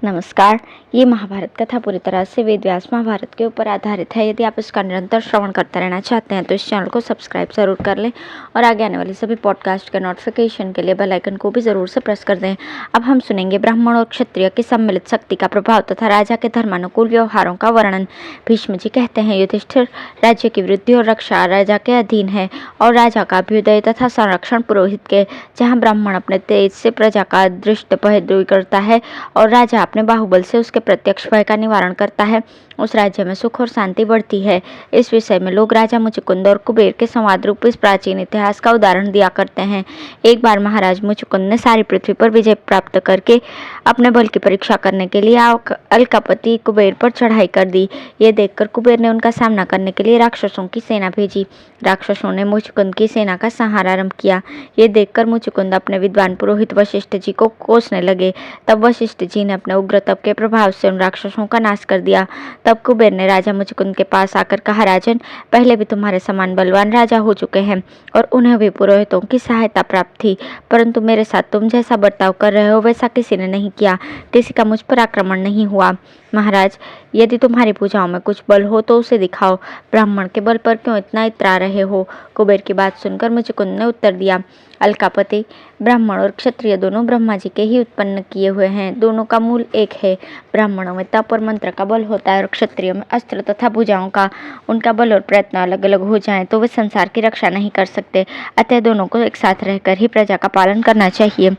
नमस्कार। ये महाभारत कथा पूरी तरह से वेद व्यास महाभारत के ऊपर आधारित है। यदि आप इसका निरंतर श्रवण करते रहना चाहते हैं तो इस चैनल को सब्सक्राइब जरूर कर लें और आगे आने वाली सभी पॉडकास्ट के नोटिफिकेशन के लिए बेल आइकन को भी जरूर से प्रेस कर दें। अब हम सुनेंगे ब्राह्मण और क्षत्रिय की सम्मिलित शक्ति का प्रभाव तथा राजा के धर्मानुकूल व्यवहारों का वर्णन। भीष्म जी कहते हैं, युधिष्ठिर, राज्य की वृद्धि और रक्षा राजा के अधीन है और राजा का अभ्युदय तथा संरक्षण पुरोहित के। जहाँ ब्राह्मण अपने तेज से प्रजा का दृष्ट भय दूर करता है और राजा अपने बाहुबल से उसके प्रत्यक्ष भय का निवारण करता है, उस राज्य में सुख और शांति बढ़ती है। इस विषय में लोग राजा मुचुकुंद और कुबेर के संवाद रूप इस प्राचीन इतिहास का उदाहरण दिया करते हैं। एक बार महाराज मुचुकुंद ने सारी पृथ्वी पर विजय प्राप्त करके अपने बल की परीक्षा करने के लिए अलकापति कुबेर पर चढ़ाई कर दी। ये देखकर कुबेर ने उनका सामना करने के लिए राक्षसों की सेना भेजी। राक्षसों ने मुचुकुंद की सेना का संहार आरंभ किया। ये देखकर मुचुकुंद अपने विद्वान पुरोहित वशिष्ठ जी को कोसने लगे। तब वशिष्ठ जी ने अपने उग्र तप के प्रभाव से उन राक्षसों का नाश कर दिया। तब कुबेर ने राजा मुचुकुंद के पास आकर कहा, राजन, पहले भी तुम्हारे समान बलवान राजा हो चुके हैं और उन्हें भी पुरोहितों की सहायता प्राप्त थी, परंतु मेरे साथ तुम जैसा बर्ताव कर रहे हो वैसा किसी ने नहीं किया। किसी का मुझ पर आक्रमण नहीं हुआ। महाराज, यदि तुम्हारी पूजाओं में कुछ बल हो तो उसे दिखाओ। ब्राह्मण के बल पर क्यों इतना इतरा रहे हो? कुबेर की बात सुनकर मुचुकुंद ने उत्तर दिया, अलकापति, ब्राह्मण और क्षत्रिय दोनों ब्रह्मा जी के ही उत्पन्न किए हुए हैं। दोनों का मूल एक है। ब्राह्मणों में तप और मंत्र का बल होता है और क्षत्रिय में अस्त्र तथा भुजाओं का। उनका बल और प्रयत्न अलग अलग हो जाएं तो वे संसार की रक्षा नहीं कर सकते। अतः दोनों को एक साथ रहकर ही प्रजा का पालन करना चाहिए।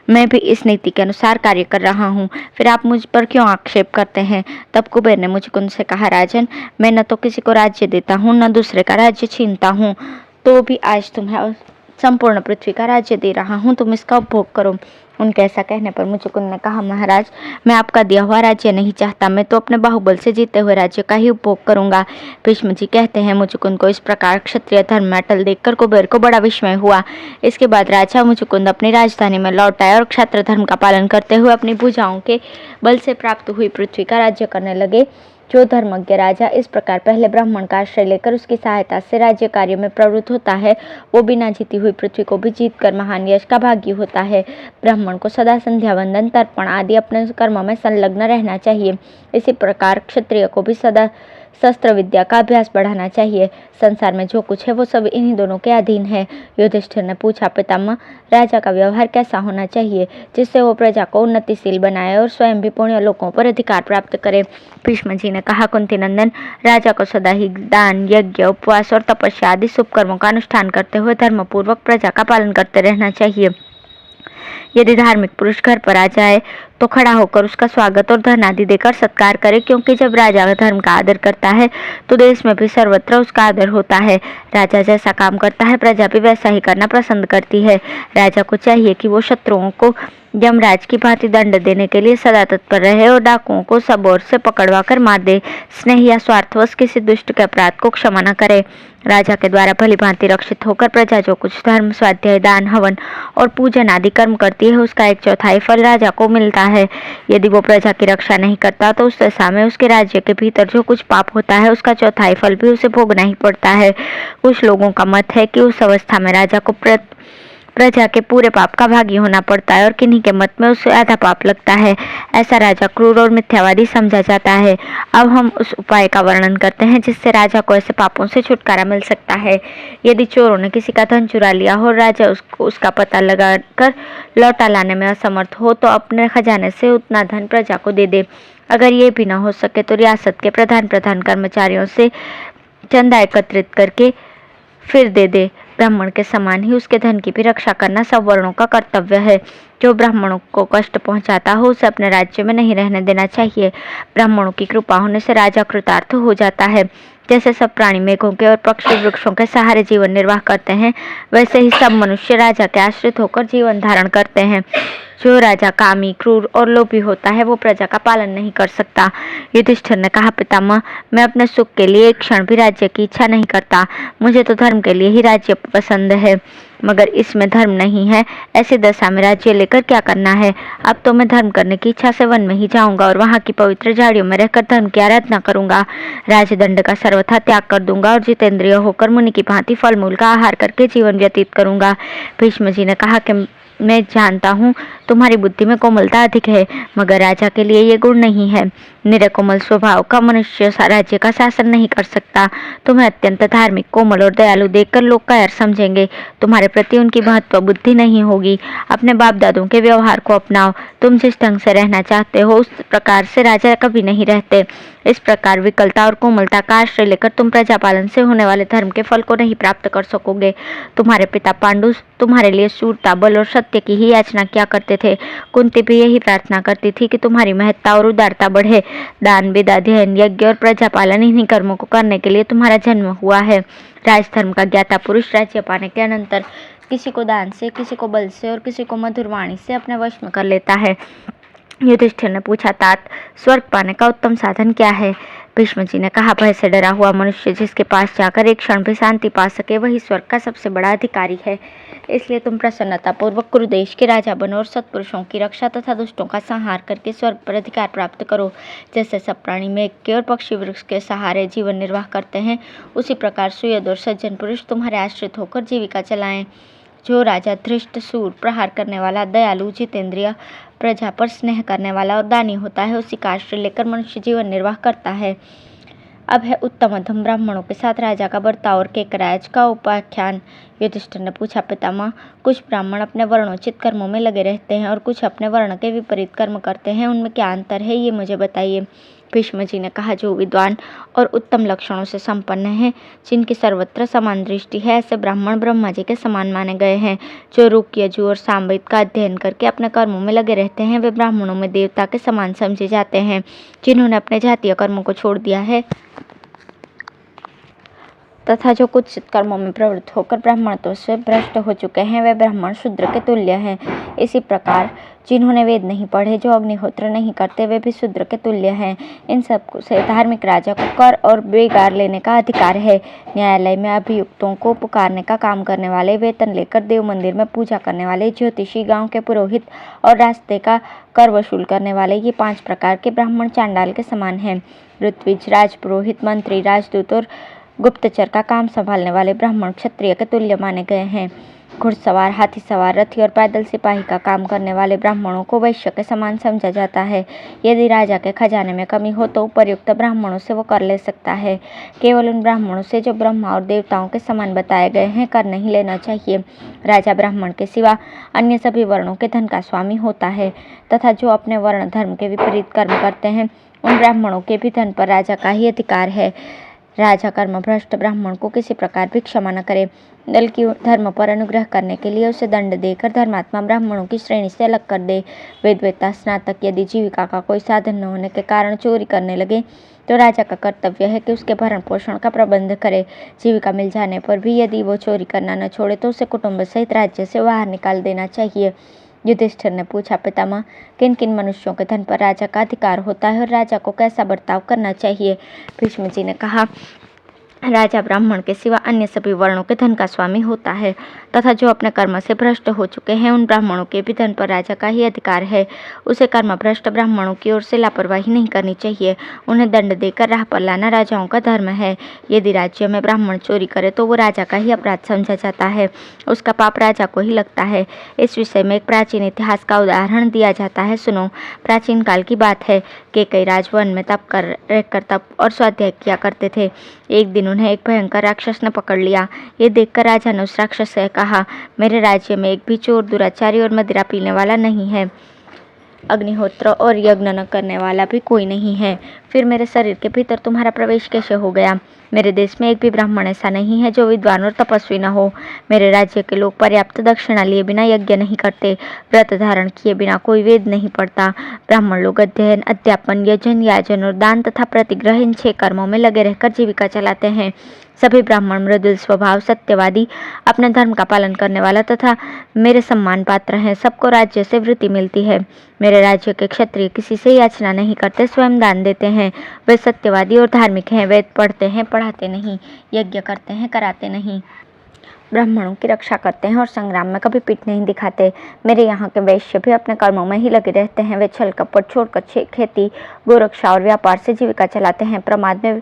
मैं भी इस नीति के अनुसार कार्य कर रहा हूँ, फिर आप मुझ पर क्यों आक्षेप करते हैं? तब कुबेर ने मुचुकुंद से कहा, राजन, मैं न तो किसी को राज्य देता हूँ न दूसरे का राज्य छीनता हूँ, तो भी आज तुम्हें संपूर्ण पृथ्वी का राज्य दे रहा हूँ, तुम इसका उपभोग करो। उनके ऐसा कहने पर मुचुकुंद ने कहा, महाराज, मैं आपका दिया हुआ राज्य नहीं चाहता, मैं तो अपने बाहुबल से जीते हुए राज्य का ही उपभोग करूंगा। भीष्म जी कहते हैं, मुचुकुंद को इस प्रकार क्षत्रिय धर्म में अटल देखकर कुबेर को बड़ा विस्मय हुआ। इसके बाद राजा मुचुकुंद अपनी राजधानी में लौट आए और क्षत्र धर्म का पालन करते हुए अपनी भुजाओं के बल से प्राप्त हुई पृथ्वी का राज्य करने लगे। जो धर्मज्ञ राजा इस प्रकार पहले ब्राह्मण का आश्रय लेकर उसकी सहायता से राज्य कार्य में प्रवृत्त होता है, वो बिना जीती हुई पृथ्वी को भी जीतकर महान यश का भागी होता है। ब्राह्मण को सदा संध्या वंदन, तर्पण आदि अपने कर्म में संलग्न रहना चाहिए। इसी प्रकार क्षत्रिय को भी सदा शस्त्र विद्या का अभ्यास बढ़ाना चाहिए। संसार में जो कुछ है वो सब इन्हीं दोनों के अधीन है। युधिष्ठिर ने पूछा, पितामह, राजा का व्यवहार कैसा होना चाहिए जिससे वो प्रजा को उन्नतिशील बनाए और स्वयं भी पुण्य लोकों पर अधिकार प्राप्त करे? भीष्म जी ने कहा, कुंती नंदन, राजा को सदा ही दान, यज्ञ, उपवास और तपस्या आदि शुभ कर्मों का अनुष्ठान करते हुए धर्मपूर्वक प्रजा का पालन करते रहना चाहिए। यदि धार्मिक पुरुष घर पर आ जाए तो खड़ा होकर उसका स्वागत और धन आदि देकर सत्कार करे, क्योंकि जब राजा धर्म का आदर करता है तो देश में भी सर्वत्र उसका आदर होता है। राजा जैसा काम करता है प्रजा भी वैसा ही करना पसंद करती है। राजा को चाहिए कि वो शत्रुओं को यमराज की भांति दंड देने के लिए सदा तत्पर रहे और डाकुओं को सब ओर से पकड़वा कर मार दे। स्नेह या स्वार्थवश किसी दुष्ट के अपराध को क्षमा न करे। राजा के द्वारा भली भांति रक्षित होकर प्रजा जो कुछ धर्म, स्वाध्याय, दान, हवन और पूजन आदि कर्म करती है उसका 1/4 फल राजा को मिलता है। यदि वो प्रजा की रक्षा नहीं करता तो उस दशा में उसके राज्य के भीतर जो कुछ पाप होता है उसका 1/4 फल भी उसे भोगना ही पड़ता है। कुछ लोगों का मत है कि उस अवस्था में राजा को प्रजा के पूरे पाप का भागी होना पड़ता है और किन्हीं के मत में उसे आधा पाप लगता है। ऐसा राजा क्रूर और मिथ्यावादी समझा जाता है। अब हम उस उपाय का वर्णन करते हैं जिससे राजा को ऐसे पापों से छुटकारा मिल सकता है। यदि चोरों ने किसी का धन चुरा लिया हो, राजा उसका पता लगाकर लौटा लाने में असमर्थ हो तो अपने खजाने से उतना धन प्रजा को दे दे। अगर ये भी न हो सके तो रियासत के प्रधान कर्मचारियों से चंदा एकत्रित करके फिर दे दे। ब्राह्मण के समान ही उसके धन की भी रक्षा करना सब वर्णों का कर्तव्य है। जो ब्राह्मणों को कष्ट पहुंचाता हो उसे अपने राज्य में नहीं रहने देना चाहिए। ब्राह्मणों की कृपा होने से राजा कृतार्थ हो जाता है। जैसे सब प्राणी मेघों के और पक्षी वृक्षों के सहारे जीवन निर्वाह करते हैं, वैसे ही सब मनुष्य राजा के आश्रित होकर जीवन धारण करते हैं। जो राजा कामी, क्रूर और लोभी होता है वो प्रजा का पालन नहीं कर सकता। युधिष्ठिर ने कहा, पितामह, मैं अपने सुख के लिए एक क्षण भी राज्य की इच्छा नहीं करता। मुझे तो धर्म के लिए ही राज्य पसंद है, मगर इसमें धर्म नहीं है। ऐसी दशा में राज्य लेकर क्या करना है? अब तो मैं धर्म करने की इच्छा से वन में ही जाऊंगा और वहां की पवित्र झाड़ियों में रहकर धर्म की आराधना करूंगा। राजदंड का सर्वथा त्याग कर दूंगा और जितेंद्रिय होकर मुनि की भांति फल मूल का आहार करके जीवन व्यतीत करूंगा। भीष्म जी ने कहा कि मैं जानता हूँ तुम्हारी बुद्धि में कोमलता अधिक है, मगर राजा के लिए ये गुण नहीं है। निरकोमल स्वभाव का मनुष्य राज्य का शासन नहीं कर सकता। तुम्हें अत्यंत धार्मिक, कोमल और दयालु देखकर लोग कायर समझेंगे। तुम्हारे प्रति उनकी महत्व बुद्धि नहीं होगी। अपने बाप दादों के व्यवहार को अपनाओ। तुम जिस ढंग से रहना चाहते हो उस प्रकार से राजा कभी नहीं रहते। इस प्रकार विकलता और कोमलता का आश्रय लेकर तुम प्रजापालन से होने वाले धर्म के फल को नहीं प्राप्त कर सकोगे। तुम्हारे पिता पांडु तुम्हारे लिए शूरता, बल और सत्य की ही याचना किया करते थे। कुंती भी यही प्रार्थना करती थी कि तुम्हारी महत्ता और उदारता बढ़े। दान, वेद अध्ययन, यज्ञ और प्रजापालन इन्हीं कर्मों को करने के लिए तुम्हारा जन्म हुआ है। राजधर्म का ज्ञाता पुरुष राज्य पाने के अनंतर किसी को दान से, किसी को बल से और किसी को मधुर वाणी से अपने वश में कर लेता है। युधिष्ठिर ने पूछा, तात, स्वर्ग पाने का उत्तम साधन क्या है? भीष्म जी ने कहा, भय से डरा हुआ मनुष्य जिसके पास जाकर एक क्षण भी शांति पा सके वही स्वर्ग का सबसे बड़ा अधिकारी है। इसलिए तुम प्रसन्नता पूर्वक कुरुदेश के राजा बनो और सत्पुरुषों की रक्षा तथा दुष्टों का संहार करके स्वर्ग पर अधिकार प्राप्त करो। जैसे सब प्राणी मेघ के और पक्षी वृक्ष के सहारे जीवन निर्वाह करते हैं, उसी प्रकार सुयोध और सज्जन पुरुष तुम्हारे आश्रित होकर जीविका चलाएं। जो राजा धृष्ट, सूर, प्रहार करने वाला, दयालु, जितेंद्रिय, प्रजा पर स्नेह करने वाला और दानी होता है, उसी का आश्रय लेकर मनुष्य जीवन निर्वाह करता है। अब है उत्तम अधम ब्राह्मणों के साथ राजा का बर्ताव और केकराज का उपाख्यान। युधिष्ठिर ने पूछा, पितामह, कुछ ब्राह्मण अपने वर्णोचित कर्मों में लगे रहते हैं और कुछ अपने वर्ण के विपरीत कर्म करते हैं, उनमें क्या अंतर है, ये मुझे बताइए। भीष्म जी ने कहा, जो विद्वान और उत्तम लक्षणों से संपन्न हैं, जिनकी सर्वत्र समान दृष्टि है, ऐसे ब्राह्मण ब्रह्मा जी के समान माने गए हैं। जो ऋक, यजु और सामवेद का अध्ययन करके अपने कर्मों में लगे रहते हैं, वे ब्राह्मणों में देवता के समान समझे जाते हैं। जिन्होंने अपने जातीय कर्मों को छोड़ दिया है तथा जो कुत्सित कर्मों में प्रवृत्त होकर ब्राह्मणत्व से भ्रष्ट हो चुके हैं, वे ब्राह्मण शूद्र के तुल्य हैं। इसी प्रकार जिन्होंने वेद नहीं पढ़े, जो अग्निहोत्र नहीं करते, वे भी शूद्र के तुल्य हैं। इन सब से धार्मिक राजा को कर और बेगार लेने का अधिकार है। न्यायालय में अभियुक्तों को पुकारने का काम करने वाले, वेतन लेकर देव मंदिर में पूजा करने वाले, ज्योतिषी, गांव के पुरोहित और रास्ते का कर वसूल करने वाले, ये 5 प्रकार के ब्राह्मण चांडाल के समान हैं। ऋत्विज, राजपुरोहित, मंत्री, राजदूत और गुप्तचर का काम संभालने वाले ब्राह्मण क्षत्रिय के तुल्य माने गए हैं। घुड़सवार, हाथी सवार, रथी और पैदल सिपाही का काम करने वाले ब्राह्मणों को वैश्य के समान समझा जाता है। यदि राजा के खजाने में कमी हो तो उपर्युक्त ब्राह्मणों से वो कर ले सकता है। केवल उन ब्राह्मणों से जो ब्रह्मा और देवताओं के समान बताए गए हैं कर नहीं लेना चाहिए। राजा ब्राह्मण के सिवा अन्य सभी वर्णों के धन का स्वामी होता है तथा जो अपने वर्ण धर्म के विपरीत कर्म करते हैं, उन ब्राह्मणों के भी धन पर राजा का ही अधिकार है। राजा कर्म भ्रष्ट ब्राह्मण को किसी प्रकार भी क्षमा न करे, बल्कि धर्म पर अनुग्रह करने के लिए उसे दंड देकर धर्मात्मा ब्राह्मणों की श्रेणी से अलग कर दे। वेदवेत्ता स्नातक यदि जीविका का कोई साधन न होने के कारण चोरी करने लगे तो राजा का कर्तव्य है कि उसके भरण पोषण का प्रबंध करे। जीविका मिल जाने पर भी यदि वो चोरी करना न छोड़े तो उसे कुटुंब सहित राज्य से बाहर निकाल देना चाहिए। युधिष्ठिर ने पूछा, पितामह, किन किन मनुष्यों के धन पर राजा का अधिकार होता है और राजा को कैसा बर्ताव करना चाहिए? भीष्म जी ने कहा, राजा ब्राह्मण के सिवा अन्य सभी वर्णों के धन का स्वामी होता है तथा जो अपने कर्म से भ्रष्ट हो चुके हैं, उन ब्राह्मणों के भी धन पर राजा का ही अधिकार है। उसे कर्म भ्रष्ट ब्राह्मणों की ओर से लापरवाही नहीं करनी चाहिए। उन्हें दंड देकर राह पर लाना राजाओं का धर्म है। यदि राज्य में ब्राह्मण चोरी करे तो वो राजा का ही अपराध समझा जाता है, उसका पाप राजा को ही लगता है। इस विषय में एक प्राचीन इतिहास का उदाहरण दिया जाता है, सुनो। प्राचीन काल की बात है। केकई राज वन में तप और स्वाध्याय किया करते थे। एक दिन उन्हें एक भयंकर राक्षस ने पकड़ लिया। ये देखकर राजा ने उस राक्षस से कहा, मेरे राज्य में एक भी चोर, दुराचारी और मदिरा पीने वाला नहीं है। अग्निहोत्र और यज्ञ न करने वाला भी कोई नहीं है। फिर मेरे शरीर के भीतर तुम्हारा प्रवेश कैसे हो गया? मेरे देश में एक भी ब्राह्मण ऐसा नहीं है जो विद्वान और तपस्वी न हो। मेरे राज्य के लोग पर्याप्त दक्षिणा लिए बिना यज्ञ नहीं करते, व्रत धारण किए बिना कोई वेद नहीं पढ़ता। ब्राह्मण लोग अध्ययन, अध्यापन, यजन, याजन और दान तथा प्रतिग्रह, इन 6 कर्मों में लगे रहकर जीविका चलाते हैं। सभी ब्राह्मण मृदुल स्वभाव, सत्यवादी, अपने धर्म का पालन करने वाला तथा मेरे सम्मान पात्र हैं। सबको राज्य से वृत्ति मिलती है। मेरे राज्य के क्षत्रिय किसी से याचना नहीं करते, स्वयं दान देते हैं। वे सत्यवादी और धार्मिक हैं। वेद पढ़ते हैं, पढ़ाते नहीं, यज्ञ करते हैं, कराते नहीं, ब्राह्मणों की रक्षा करते हैं और संग्राम में कभी पीठ नहीं दिखाते। मेरे यहाँ के वैश्य भी अपने कर्मों में ही लगे रहते हैं। वे छल कपट छोड़कर खेती, गोरक्षा और व्यापार से जीविका चलाते हैं। प्रमाद में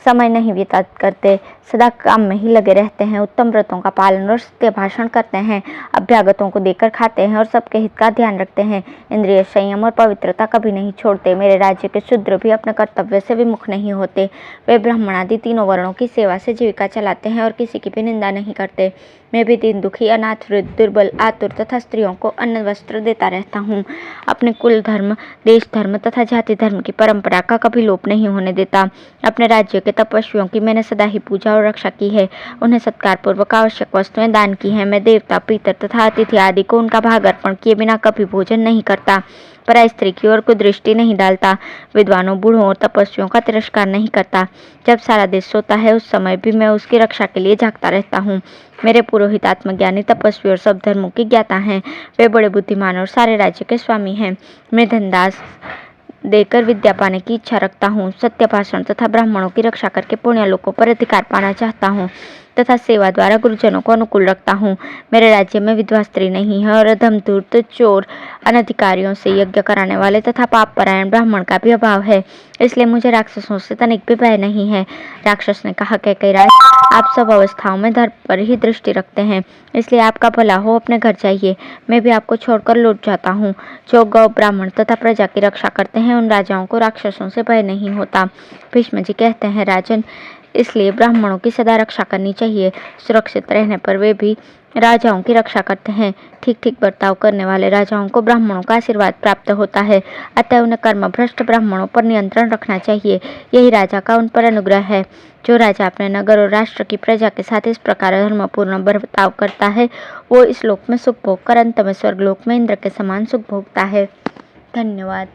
समय नहीं बिता करते, सदा काम में ही लगे रहते हैं, उत्तम व्रतों का पालन और सत्य भाषण करते हैं, अभ्यागतों को देकर खाते हैं और सबके हित का ध्यान रखते हैं, इंद्रिय संयम और पवित्रता कभी नहीं छोड़ते। मेरे राज्य के शूद्र भी अपने कर्तव्य से विमुख नहीं होते। वे ब्राह्मण आदि तीनों वर्णों की सेवा से जीविका चलाते हैं और किसी की भी निंदा नहीं करते। मैं भी दीन, दुखी, अनाथ, वृद्ध, दुर्बल, आतुर तथा स्त्रियों को अन्न वस्त्र देता रहता हूँ। अपने कुल धर्म, देश धर्म तथा जाति धर्म की परंपरा का कभी लोप नहीं होने देता। अपने राज्य के तपस्वियों की मैंने सदा ही पूजा और रक्षा की है, उन्हें सत्कार पूर्वक आवश्यक वस्तुएं दान की हैं। मैं देवता, पितर तथा अतिथि आदि को उनका भाग अर्पण किए बिना कभी भोजन नहीं करता, पराई स्त्री की ओर कुदृष्टि नहीं डालता, विद्वानों, बूढ़ों और तपस्वियों का तिरस्कार नहीं करता। जब सारा देश सोता है उस समय भी मैं उसकी रक्षा के लिए जागता रहता हूँ। मेरे पुरोहित आत्मज्ञानी, तपस्वी और सब धर्मों की ज्ञाता हैं। वे बड़े बुद्धिमान और सारे राज्य के स्वामी हैं। मैं धनदास देकर विद्या पाने की इच्छा रखता हूँ, सत्य भाषण तथा ब्राह्मणों की रक्षा करके पुण्य लोकों पर अधिकार पाना चाहता हूँ तथा सेवा द्वारा गुरुजनों को अनुकूल रखता हूँ। मेरे राज्य में विधवा स्त्री नहीं है और अधम, धूर्त, चोर, अनधिकारियों से यज्ञ कराने वाले तथा पाप परायण ब्राह्मण का भी अभाव है। इसलिए मुझे राक्षसों से तनिक भी भय नहीं है। राक्षस ने कहा, कैकयराज, आप सब अवस्थाओं में धर्म पर ही दृष्टि रखते हैं, इसलिए आपका भला हो, अपने घर जाइए। मैं भी आपको छोड़कर लौट जाता हूँ। जो गौ, ब्राह्मण तथा प्रजा की रक्षा करते हैं उन राजाओं को राक्षसों से भय नहीं होता। भीष्म जी कहते हैं, राजन, इसलिए ब्राह्मणों की सदा रक्षा करनी चाहिए। सुरक्षित रहने पर वे भी राजाओं की रक्षा करते हैं। ठीक ठीक बर्ताव करने वाले राजाओं को ब्राह्मणों का आशीर्वाद प्राप्त होता है, अतः उन्हें कर्मभ्रष्ट ब्राह्मणों पर नियंत्रण रखना चाहिए। यही राजा का उन पर अनुग्रह है। जो राजा अपने नगर और राष्ट्र की प्रजा के साथ इस प्रकार धर्मपूर्ण बर्ताव करता है, वो इस लोक में सुख भोग कर अंत में स्वर्गलोक में इंद्र के समान सुख भोगता है। धन्यवाद।